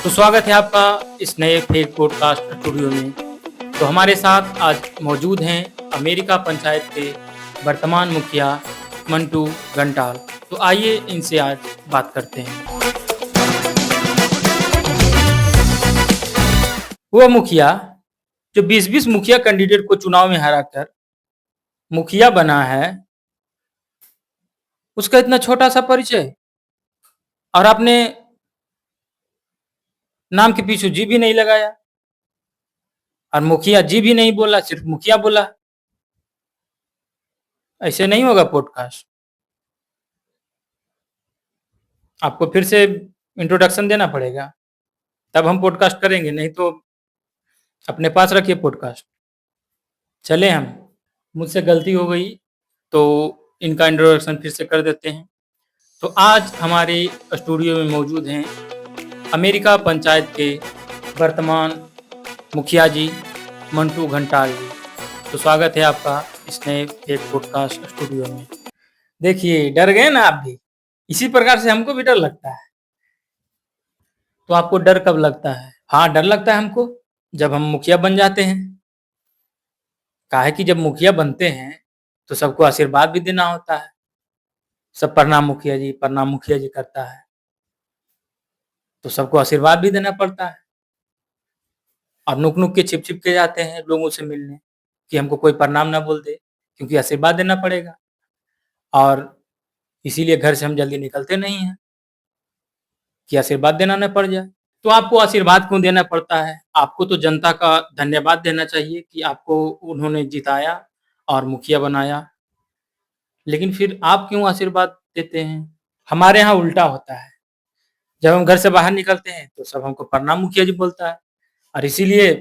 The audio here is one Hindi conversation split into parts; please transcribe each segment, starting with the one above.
तो स्वागत है आपका इस नए फेक पॉडकास्ट स्टूडियो में। तो हमारे साथ आज मौजूद हैं अमेरिका पंचायत के वर्तमान मुखिया मंटू घंटाल। तो आइए इनसे आज बात करते हैं। वह मुखिया जो 20-20 मुखिया कैंडिडेट को चुनाव में हराकर मुखिया बना है, उसका इतना छोटा सा परिचय और आपने नाम के पीछे जी भी नहीं लगाया और मुखिया जी भी नहीं बोला, सिर्फ मुखिया बोला। ऐसे नहीं होगा पॉडकास्ट। आपको फिर से इंट्रोडक्शन देना पड़ेगा, तब हम पॉडकास्ट करेंगे, नहीं तो अपने पास रखिए पॉडकास्ट। चले हम, मुझसे गलती हो गई तो इनका इंट्रोडक्शन फिर से कर देते हैं। तो आज हमारे स्टूडियो में मौजूद हैं अमेरिका पंचायत के वर्तमान मुखिया जी मंटू घंटाल जी। तो स्वागत है आपका इस नए एक पॉडकास्ट स्टूडियो में। देखिए, डर गए ना आप भी, इसी प्रकार से हमको भी डर लगता है। तो आपको डर कब लगता है? हाँ, डर लगता है हमको जब हम मुखिया बन जाते हैं। काहे कि जब मुखिया बनते हैं तो सबको आशीर्वाद भी देना होता है। सब प्रणाम मुखिया जी, प्रणाम मुखिया जी करता है, तो सबको आशीर्वाद भी देना पड़ता है। और नुक नुक के छिप छिप के जाते हैं लोगों से मिलने कि हमको कोई प्रणाम ना बोल दे, क्योंकि आशीर्वाद देना पड़ेगा। और इसीलिए घर से हम जल्दी निकलते नहीं हैं कि आशीर्वाद देना न पड़ जाए। तो आपको आशीर्वाद क्यों देना पड़ता है? आपको तो जनता का धन्यवाद देना चाहिए कि आपको उन्होंने जिताया और मुखिया बनाया। लेकिन फिर आप क्यों आशीर्वाद देते हैं? हमारे यहाँ उल्टा होता है। जब हम घर से बाहर निकलते हैं तो सब हमको प्रणाम मुखिया जी बोलता है, और इसीलिए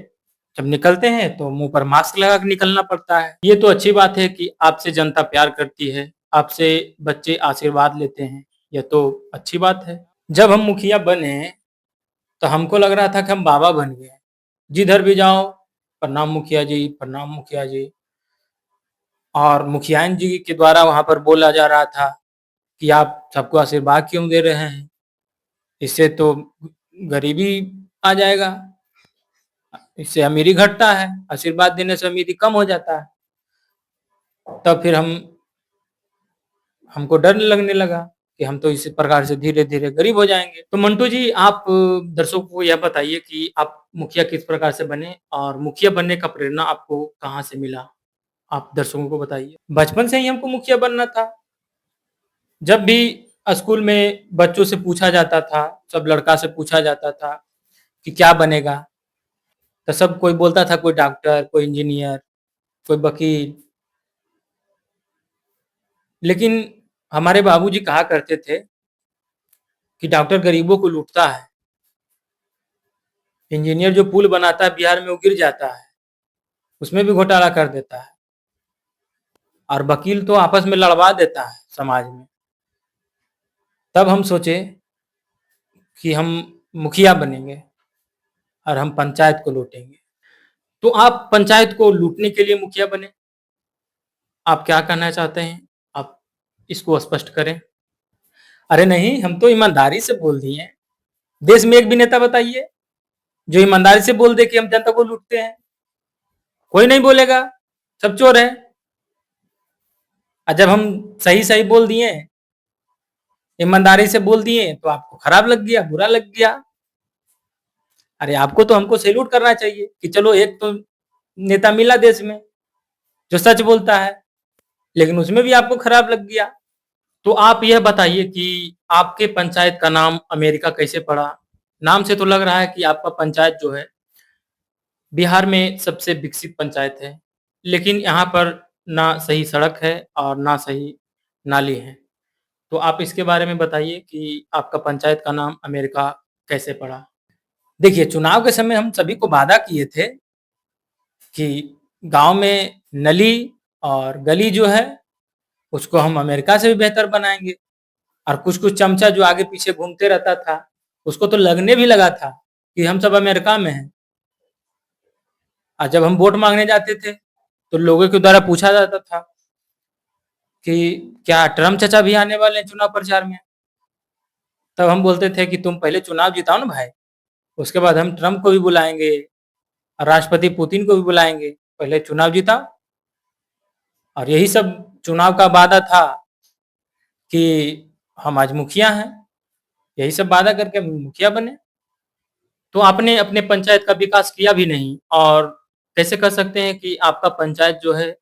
जब निकलते हैं तो मुंह पर मास्क लगा के निकलना पड़ता है। ये तो अच्छी बात है कि आपसे जनता प्यार करती है, आपसे बच्चे आशीर्वाद लेते हैं, यह तो अच्छी बात है। जब हम मुखिया बने तो हमको लग रहा था कि हम बाबा बन गए। जिधर भी जाओ प्रणाम मुखिया जी, प्रणाम मुखिया जी। और मुखियाइन जी के द्वारा वहां पर बोला जा रहा था कि आप सबको आशीर्वाद क्यों दे रहे हैं, इससे तो गरीबी आ जाएगा, इससे अमीरी घटता है, आशीर्वाद देने से अमीरी कम हो जाता है। तब फिर हमको डर लगने लगा कि हम तो इसी प्रकार से धीरे धीरे गरीब हो जाएंगे। तो मंटू जी, आप दर्शकों को यह बताइए कि आप मुखिया किस प्रकार से बने और मुखिया बनने का प्रेरणा आपको कहाँ से मिला? आप दर्शकों को बताइए। बचपन से ही हमको मुखिया बनना था। जब भी स्कूल में बच्चों से पूछा जाता था, सब लड़का से पूछा जाता था कि क्या बनेगा, तो सब कोई बोलता था कोई डॉक्टर, कोई इंजीनियर, कोई वकील। लेकिन हमारे बाबूजी कहा करते थे कि डॉक्टर गरीबों को लूटता है, इंजीनियर जो पुल बनाता है बिहार में वो गिर जाता है, उसमें भी घोटाला कर देता है, और वकील तो आपस में लड़वा देता है समाज में। तब हम सोचे कि हम मुखिया बनेंगे और हम पंचायत को लूटेंगे। तो आप पंचायत को लूटने के लिए मुखिया बने? आप क्या कहना चाहते हैं? आप इसको स्पष्ट करें। अरे नहीं, हम तो ईमानदारी से बोल दिए। देश में एक भी नेता बताइए जो ईमानदारी से बोल दे कि हम जनता को लूटते हैं। कोई नहीं बोलेगा, सब चोर है। और जब हम सही सही बोल दिए, ईमानदारी से बोल दिए, तो आपको खराब लग गया, बुरा लग गया। अरे आपको तो हमको सैल्यूट करना चाहिए कि चलो एक तो नेता मिला देश में जो सच बोलता है, लेकिन उसमें भी आपको खराब लग गया। तो आप यह बताइए कि आपके पंचायत का नाम अमेरिका कैसे पड़ा? नाम से तो लग रहा है कि आपका पंचायत जो है बिहार में सबसे विकसित पंचायत है, लेकिन यहाँ पर ना सही सड़क है और ना सही नाली है। तो आप इसके बारे में बताइए कि आपका पंचायत का नाम अमेरिका कैसे पड़ा? देखिए, चुनाव के समय हम सभी को वादा किए थे कि गांव में नली और गली जो है उसको हम अमेरिका से भी बेहतर बनाएंगे। और कुछ कुछ चमचा जो आगे पीछे घूमते रहता था, उसको तो लगने भी लगा था कि हम सब अमेरिका में हैं। और जब हम वोट मांगने जाते थे तो लोगों के द्वारा पूछा जाता था कि क्या ट्रम्प चाचा भी आने वाले हैं चुनाव प्रचार में? तब हम बोलते थे कि तुम पहले चुनाव जिताओ ना भाई, उसके बाद हम ट्रंप को भी बुलाएंगे और राष्ट्रपति पुतिन को भी बुलाएंगे। पहले चुनाव जीता और यही सब चुनाव का वादा था कि हम आज मुखिया हैं, यही सब वादा करके मुखिया बने। तो आपने अपने पंचायत का विकास किया भी नहीं और कैसे कर सकते हैं कि आपका पंचायत जो है,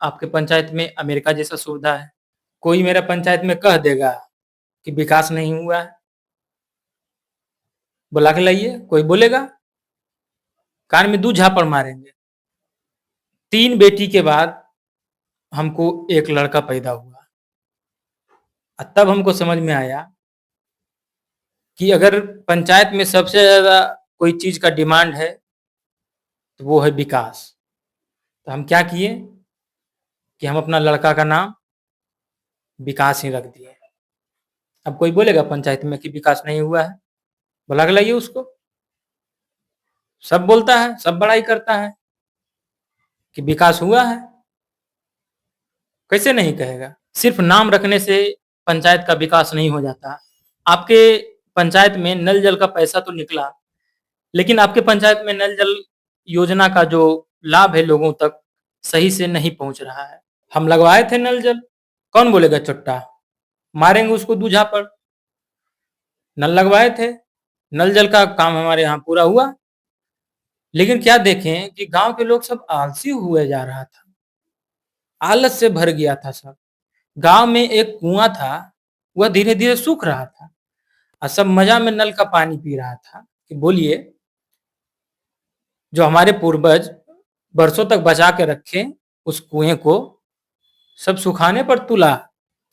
आपके पंचायत में अमेरिका जैसा सुविधा है। कोई मेरा पंचायत में कह देगा कि विकास नहीं हुआ है, बुला के लाइए, कोई बोलेगा, कान में 2 झापड़ मारेंगे। 3 बेटी के बाद हमको एक लड़का पैदा हुआ। तब हमको समझ में आया कि अगर पंचायत में सबसे ज़्यादा कोई चीज़ का डिमांड है, तो वो है विकास। तो हम क्या किए कि हम अपना लड़का का नाम विकास ही रख दिए। अब कोई बोलेगा पंचायत में कि विकास नहीं हुआ है, बुला के लाइए उसको। सब बोलता है, सब बड़ाई करता है कि विकास हुआ है। कैसे नहीं कहेगा? सिर्फ नाम रखने से पंचायत का विकास नहीं हो जाता। आपके पंचायत में नल जल का पैसा तो निकला, लेकिन आपके पंचायत में नल जल योजना का जो लाभ है लोगों तक सही से नहीं पहुंच रहा है। हम लगवाए थे नल जल, कौन बोलेगा चुट्टा? मारेंगे उसको 2 झापड़। नल लगवाए थे, नल जल का काम हमारे यहाँ पूरा हुआ, लेकिन क्या देखें कि गांव के लोग सब आलसी हुए जा रहा था, आलस से भर गया था सब। गांव में एक कुआं था, वह धीरे धीरे सूख रहा था और सब मजा में नल का पानी पी रहा था। कि बोलिए, जो हमारे पूर्वज बरसों तक बचा के रखे उस कुएं को सब सुखाने पर तुला।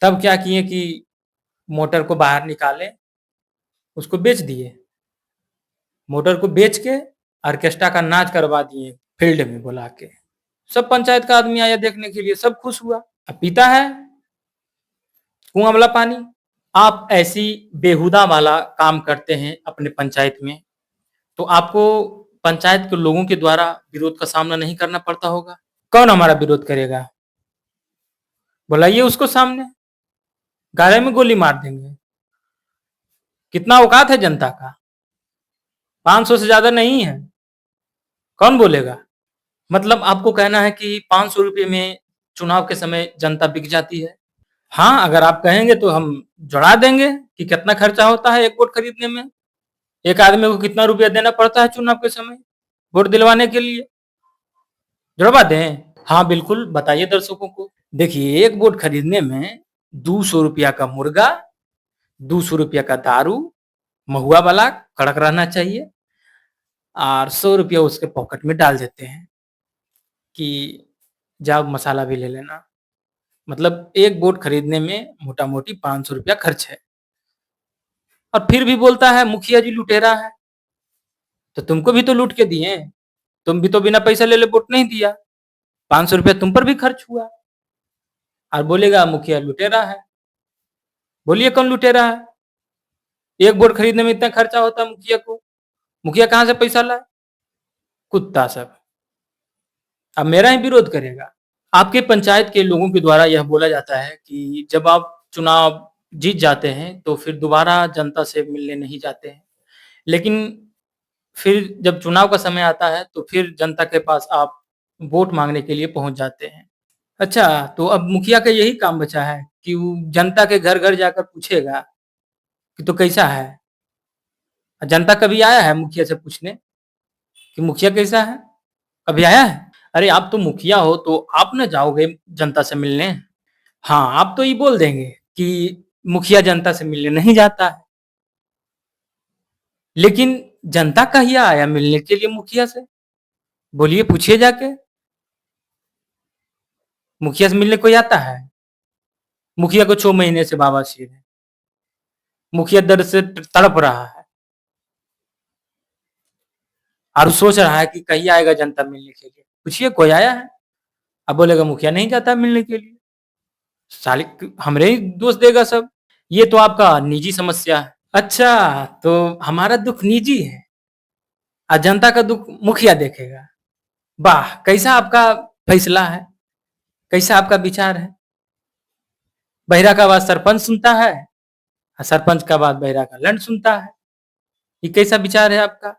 तब क्या किए कि मोटर को बाहर निकाले, उसको बेच दिए। मोटर को बेच के ऑर्केस्ट्रा का नाच करवा दिए फील्ड में बुला के। सब पंचायत का आदमी आया देखने के लिए, सब खुश हुआ। अब पीता है कुआं वाला पानी। आप ऐसी बेहुदा वाला काम करते हैं अपने पंचायत में, तो आपको पंचायत के लोगों के द्वारा विरोध का सामना नहीं करना पड़ता होगा। कौन हमारा विरोध करेगा? बुलाइए उसको सामने, गाड़े में गोली मार देंगे। कितना औकात है जनता का? 500 से ज्यादा नहीं है। कौन बोलेगा? मतलब आपको कहना है कि 500 रुपये में चुनाव के समय जनता बिक जाती है? हाँ, अगर आप कहेंगे तो हम जुड़ा देंगे कि कितना खर्चा होता है एक वोट खरीदने में, एक आदमी को कितना रुपया देना पड़ता है चुनाव के समय वोट दिलवाने के लिए। जुड़वा दें? हाँ बिल्कुल, बताइए दर्शकों को। देखिए, एक वोट खरीदने में 200 रुपया का मुर्गा, 200 रुपया का दारू, महुआ वाला कड़क रहना चाहिए, और 100 रुपया उसके पॉकेट में डाल देते हैं कि जाओ मसाला भी ले लेना। मतलब एक वोट खरीदने में मोटा मोटी 500 रुपया खर्च है। और फिर भी बोलता है मुखिया जी लुटेरा है। तो तुमको भी तो लूट के दिए, तुम भी तो बिना पैसा ले ले वोट नहीं दिया, 500 रुपया तुम पर भी खर्च हुआ। और बोलेगा मुखिया लुटेरा है। बोलिए कौन लुटेरा है? एक वोट खरीदने में इतना खर्चा होता है मुखिया को, मुखिया कहां से पैसा लाए? कुत्ता सब। अब मेरा ही विरोध करेगा। आपके पंचायत के लोगों के द्वारा यह बोला जाता है कि जब आप चुनाव जीत जाते हैं तो फिर दोबारा जनता से मिलने नहीं जाते हैं, लेकिन फिर जब चुनाव का समय आता है तो फिर जनता के पास आप वोट मांगने के लिए पहुंच जाते हैं। अच्छा, तो अब मुखिया का यही काम बचा है कि वो जनता के घर घर जाकर पूछेगा कि तो कैसा है। जनता कभी आया है मुखिया से पूछने कि मुखिया कैसा है? कभी आया है? अरे आप तो मुखिया हो तो आप न जाओगे जनता से मिलने? हाँ, आप तो ये बोल देंगे कि मुखिया जनता से मिलने नहीं जाता है, लेकिन जनता कहिए आया मिलने के लिए मुखिया से? बोलिए, पूछिए जाके। मुखिया से मिलने कोई आता है? मुखिया को 6 महीने से बवासीर है, मुखिया दर्द से तड़प रहा है और सोच रहा है कि कहीं आएगा जनता मिलने के लिए। पूछिए कोई आया है? अब बोलेगा मुखिया नहीं जाता मिलने के लिए। साले हमरे ही दोष देगा सब। ये तो आपका निजी समस्या है। अच्छा, तो हमारा दुख निजी है और जनता का दुख मुखिया देखेगा। वाह, कैसा आपका फैसला है, कैसा आपका विचार है। बहिरा का आवाज सरपंच सुनता है और सरपंच का आवाज बहिरा का लंड सुनता है। ये कैसा विचार है आपका?